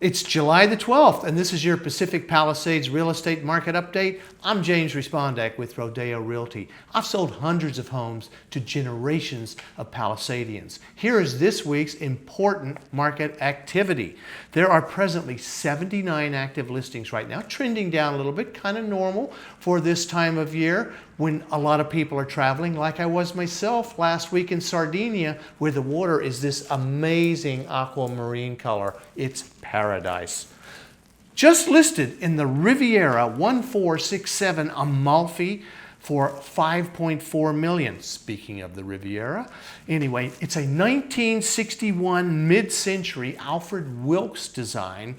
It's July the 12th, and this is your Pacific Palisades real estate market update. I'm James Respondek with Rodeo Realty. I've sold hundreds of homes to generations of Palisadians. Here is this week's important market activity. There are presently 79 active listings right now, trending down a little bit, kind of normal for this time of year when a lot of people are traveling, like I was myself last week in Sardinia, where the water is this amazing aquamarine color. It's paradise. Just listed in the Riviera 1467 Amalfi for $5.4 million. Speaking of the Riviera, anyway, it's a 1961 mid-century Alfred Wilkes design.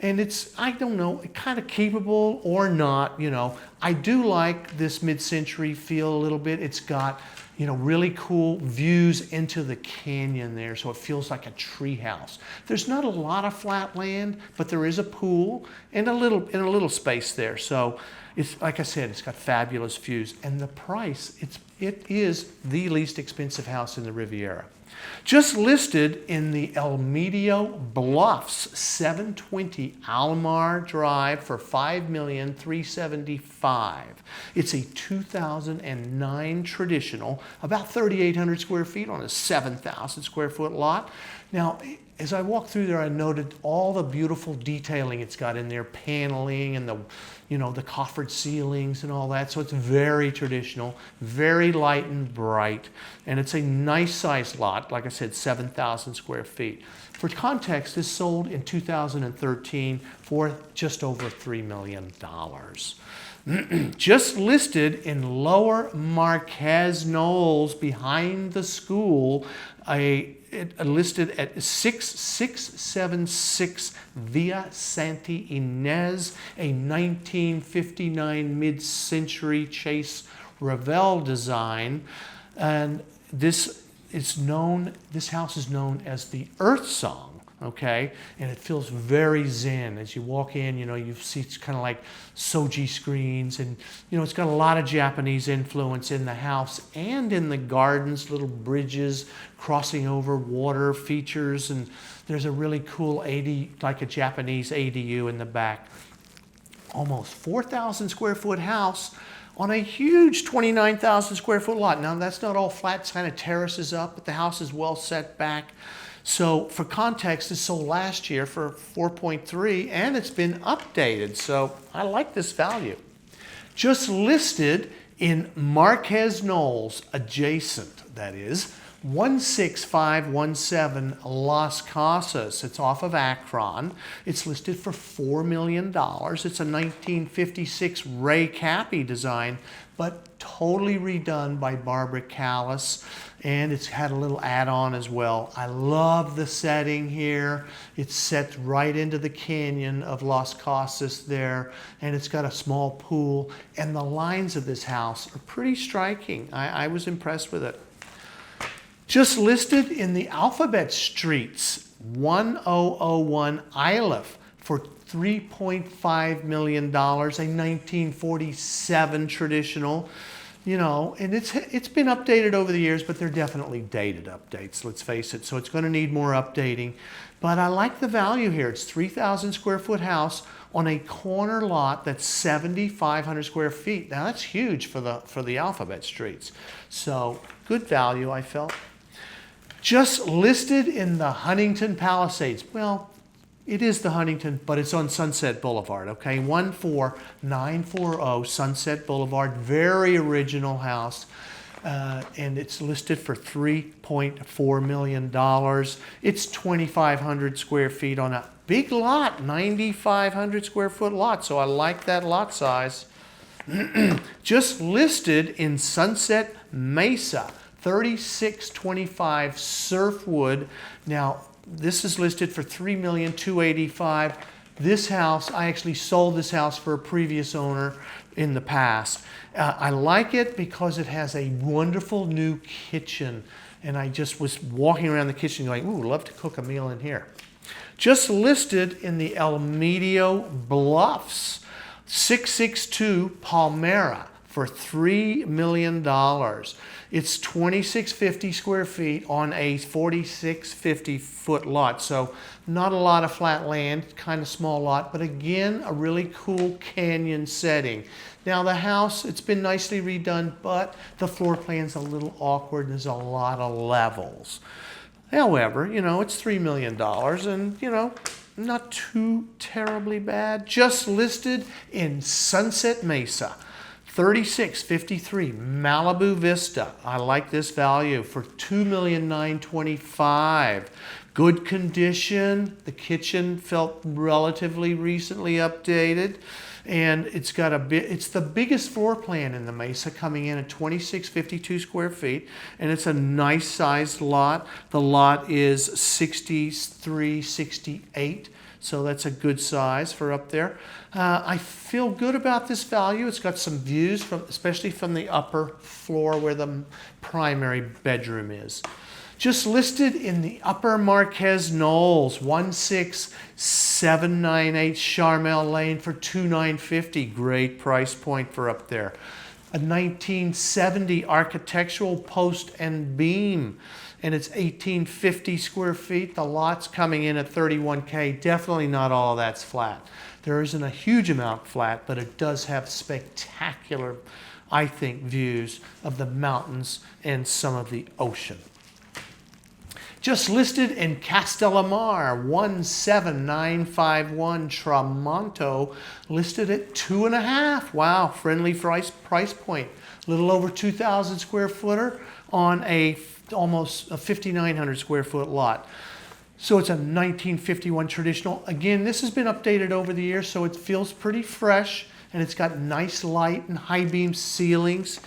And it's, I don't know, kind of capable or not, you know. I do like this mid-century feel a little bit. It's got, you know, really cool views into the canyon there, so it feels like a tree house. There's not a lot of flat land, but there is a pool and a little space there. So it's, like I said, it's got fabulous views. And the price, it is the least expensive house in the Riviera. Just listed in the El Medio Bluffs, 720 Almar Drive for $5,375,000. It's a 2009 traditional, about 3,800 square feet on a 7,000 square foot lot. Now, as I walked through there, I noted all the beautiful detailing it's got in there, paneling and the, you know, the coffered ceilings and all that. So it's very traditional, very light and bright, and it's a nice sized lot. Like I said, 7,000 square feet. For context, this sold in 2013 for just over $3 million. Just listed in Lower Marquez Knolls behind the school, listed at 6676 Via Santa Ynez, a 1959 mid-century Chase Ravel design. And this house is known as the Earth Song. Okay, and it feels very zen. As you walk in, you know, you see it's kind of like soji screens, and you know, it's got a lot of Japanese influence in the house and in the gardens, little bridges crossing over water features, and there's a really cool like a Japanese ADU in the back. Almost 4,000 square foot house on a huge 29,000 square foot lot. Now that's not all flat, kind of terraces up, but the house is well set back. So for context, this sold last year for $4.3 and it's been updated. So I like this value. Just listed in Marquez Knolls, adjacent, that is, 16517 Las Casas. It's off of Akron. It's listed for $4 million. It's a 1956 Ray Cappy design, but totally redone by Barbara Callis. And it's had a little add-on as well. I love the setting here. It's set right into the canyon of Las Casas there, and it's got a small pool. And the lines of this house are pretty striking. I was impressed with it. Just listed in the Alphabet Streets, 1001 Iliff for $3.5 million, a 1947 traditional. You know, and it's been updated over the years, but they're definitely dated updates, let's face it. So it's going to need more updating. But I like the value here. It's 3,000 square foot house on a corner lot that's 7,500 square feet. Now that's huge for the Alphabet Streets. So good value, I felt. Just listed in the Huntington Palisades. Well, it is the Huntington, but it's on Sunset Boulevard, okay? 14940 Sunset Boulevard, very original house. And it's listed for $3.4 million. It's 2,500 square feet on a big lot, 9,500 square foot lot. So I like that lot size. Just listed in Sunset Mesa, 3625 Surfwood. Now, this is listed for $3,285,000. This house, I actually sold this house for a previous owner in the past. I like it because it has a wonderful new kitchen. And I just was walking around the kitchen going, ooh, love to cook a meal in here. Just listed in the El Medio Bluffs, 662 Palmera for $3 million. It's 2650 square feet on a 4650 foot lot. So not a lot of flat land, kind of small lot, but again, a really cool canyon setting. Now the house, it's been nicely redone, but the floor plan's a little awkward. There's a lot of levels. However, you know, it's $3 million and, you know, not too terribly bad. Just listed in Sunset Mesa, 3653 Malibu Vista. I like this value for $2,925,000. Good condition. The kitchen felt relatively recently updated. And it's got it's the biggest floor plan in the Mesa, coming in at 2652 square feet, and it's a nice sized lot. The lot is 6368, so that's a good size for up there. I feel good about this value. It's got some views from, especially from the upper floor where the primary bedroom is. Just listed in the Upper Marquez Knolls, 16798 Charmel Lane for $2,950. Great price point for up there. A 1970 architectural post and beam, and it's 1850 square feet. The lot's coming in at $31K. Definitely not all of that's flat. There isn't a huge amount flat, but it does have spectacular, I think, views of the mountains and some of the ocean. Just listed in Castellamar, 17951 Tramonto, listed at 2.5. Wow, friendly price point. A little over 2,000 square footer on almost a 5,900 square foot lot. So it's a 1951 traditional. Again, this has been updated over the years, so it feels pretty fresh, and it's got nice light and high beam ceilings.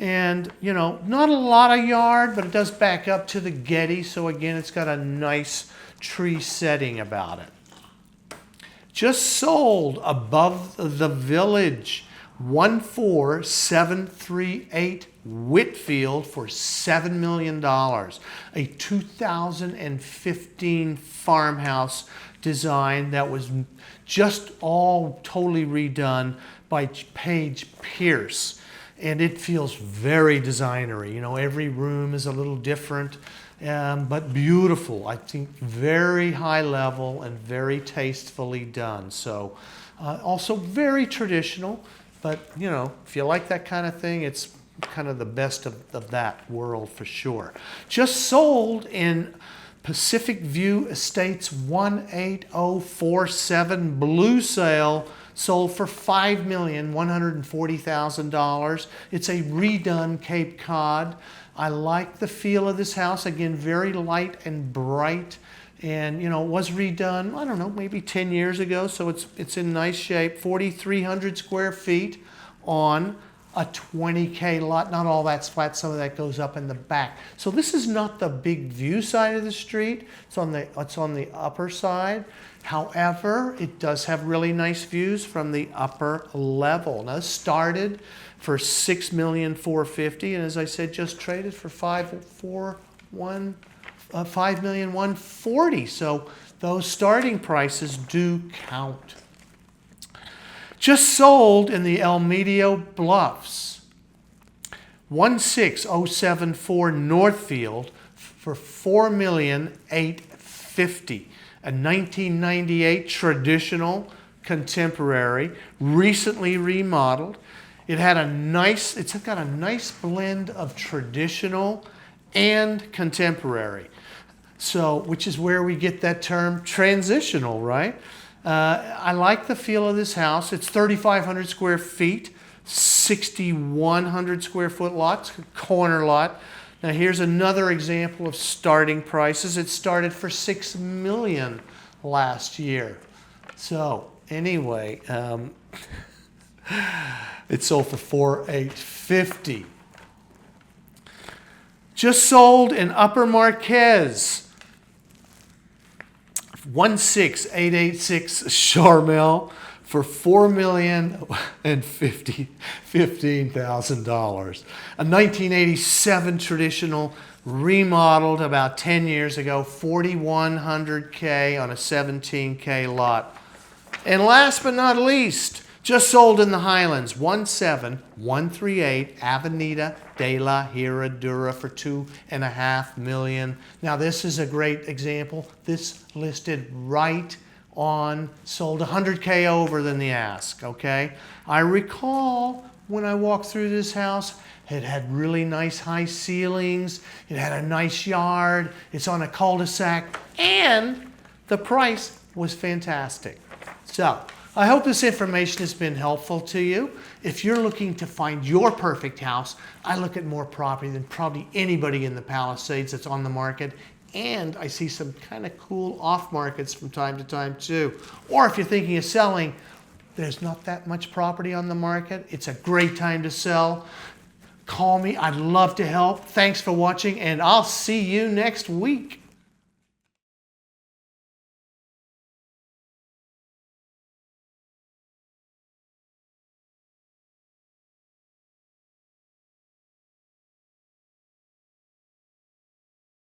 And, you know, not a lot of yard, but it does back up to the Getty. So again, it's got a nice tree setting about it. Just sold above the Village, 14738 Whitfield for $7 million. A 2015 farmhouse design that was just all totally redone by Paige Pierce. And it feels very designery. You know, every room is a little different, but beautiful. I think very high level and very tastefully done. So also very traditional, but you know, if you like that kind of thing, it's kind of the best of that world for sure. Just sold in Pacific View Estates, 18047 Blue Sale. Sold for $5,140,000. It's a redone Cape Cod. I like the feel of this house. Again, very light and bright. And, you know, it was redone, I don't know, maybe 10 years ago. So it's in nice shape. 4,300 square feet on a 20K lot. Not all that's flat. Some of that goes up in the back. So this is not the big view side of the street. It's on the upper side. However, it does have really nice views from the upper level. Now, this started for $6,450,000, and as I said, just traded for $5,140,000. So those starting prices do count. Just sold in the El Medio Bluffs, 16074 Northfield for $4,850,000. A 1998 traditional contemporary, recently remodeled. It's got a nice blend of traditional and contemporary. So, which is where we get that term transitional, right? I like the feel of this house. It's 3,500 square feet, 6,100 square foot lot, corner lot. Now here's another example of starting prices. It started for $6 million last year. So anyway, it sold for $4,850,000. Just sold in Upper Marquez, 16886 Charmel for $4,015,000. A 1987 traditional, remodeled about 10 years ago, 4,100K on a 17K lot. And last but not least, Just sold in the Highlands, 17138 Avenida de la Herradura for $2.5 million. Now this is a great example. This listed right on, sold 100K over than the ask, okay? I recall when I walked through this house, it had really nice high ceilings, it had a nice yard, it's on a cul-de-sac, and the price was fantastic. So, I hope this information has been helpful to you. If you're looking to find your perfect house, I look at more property than probably anybody in the Palisades that's on the market. And I see some kind of cool off markets from time to time too. Or if you're thinking of selling, there's not that much property on the market. It's a great time to sell. Call me, I'd love to help. Thanks for watching, and I'll see you next week.